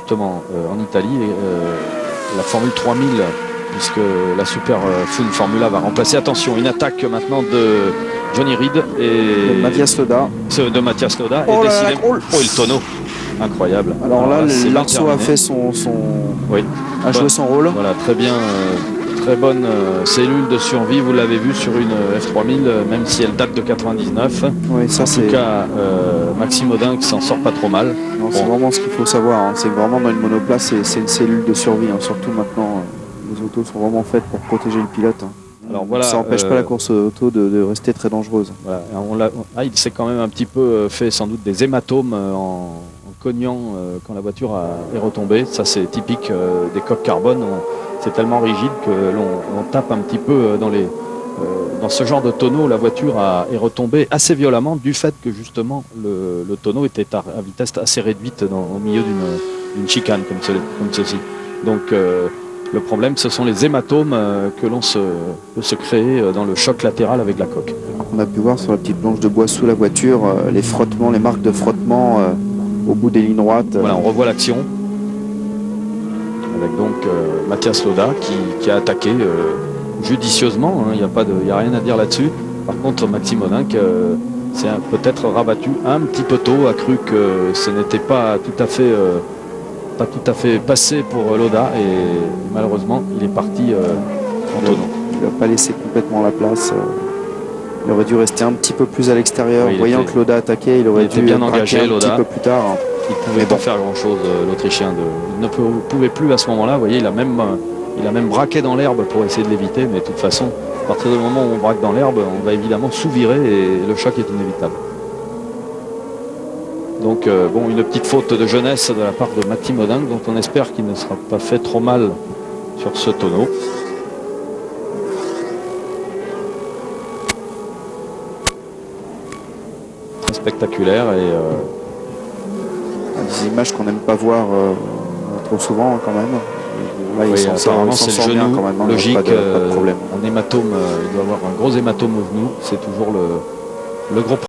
justement en Italie, la Formule 3000, puisque la Super Fun Formula va remplacer. Attention, une attaque maintenant de Johnny Reed et de Mathias Lauda. De Mathias Lauda. Oh, et là, oh, le tonneau, incroyable. Alors là, l'Arceau a fait oui. a joué son rôle. Voilà, très bien. Très bonne cellule de survie, vous l'avez vu sur une F3000, même si elle date de 99. Oui, ça, en tout cas, Maxime Audin qui s'en sort pas trop mal. C'est vraiment ce qu'il faut savoir. Hein. C'est vraiment dans une monoplace, c'est une cellule de survie. Hein. Surtout maintenant, les autos sont vraiment faites pour protéger le pilote. Hein. Alors, voilà, ça n'empêche pas la course auto de rester très dangereuse. Voilà. Il s'est quand même un petit peu fait sans doute des hématomes en cognant quand la voiture est retombée. Ça, c'est typique des coques carbone. C'est tellement rigide que l'on tape un petit peu dans ce genre de tonneau. La voiture est retombée assez violemment du fait que justement le tonneau était à vitesse assez réduite au milieu d'une chicane comme ceci. Donc le problème, ce sont les hématomes que l'on peut se créer dans le choc latéral avec la coque. On a pu voir sur la petite planche de bois sous la voiture les frottements, les marques de frottement au bout des lignes droites. Voilà, on revoit l'action. Avec donc Mathias Lauda qui a attaqué judicieusement, il n'y a rien à dire là-dessus. Par contre, Maxime Audin s'est peut-être rabattu un petit peu tôt, a cru que ce n'était pas tout à fait passé pour Lauda et malheureusement il est parti en tonneau. Il n'a pas laissé complètement la place. Il aurait dû rester un petit peu plus à l'extérieur. Oui, voyant que Lauda attaquait, il aurait dû bien engagé, un petit peu plus tard. Il ne pouvait pas faire grand-chose, l'Autrichien. Il ne pouvait plus à ce moment-là. Vous voyez, il a même braqué dans l'herbe pour essayer de l'éviter. Mais de toute façon, à partir du moment où on braque dans l'herbe, on va évidemment sous-virer et le choc est inévitable. Donc, une petite faute de jeunesse de la part de Maxime Audin, dont on espère qu'il ne sera pas fait trop mal sur ce tonneau. Très spectaculaire et... des images qu'on n'aime pas voir trop souvent quand même. Là, apparemment c'est le genou quand même, logique, pas de problème. Un hématome, il doit avoir un gros hématome au genou, c'est toujours le gros problème.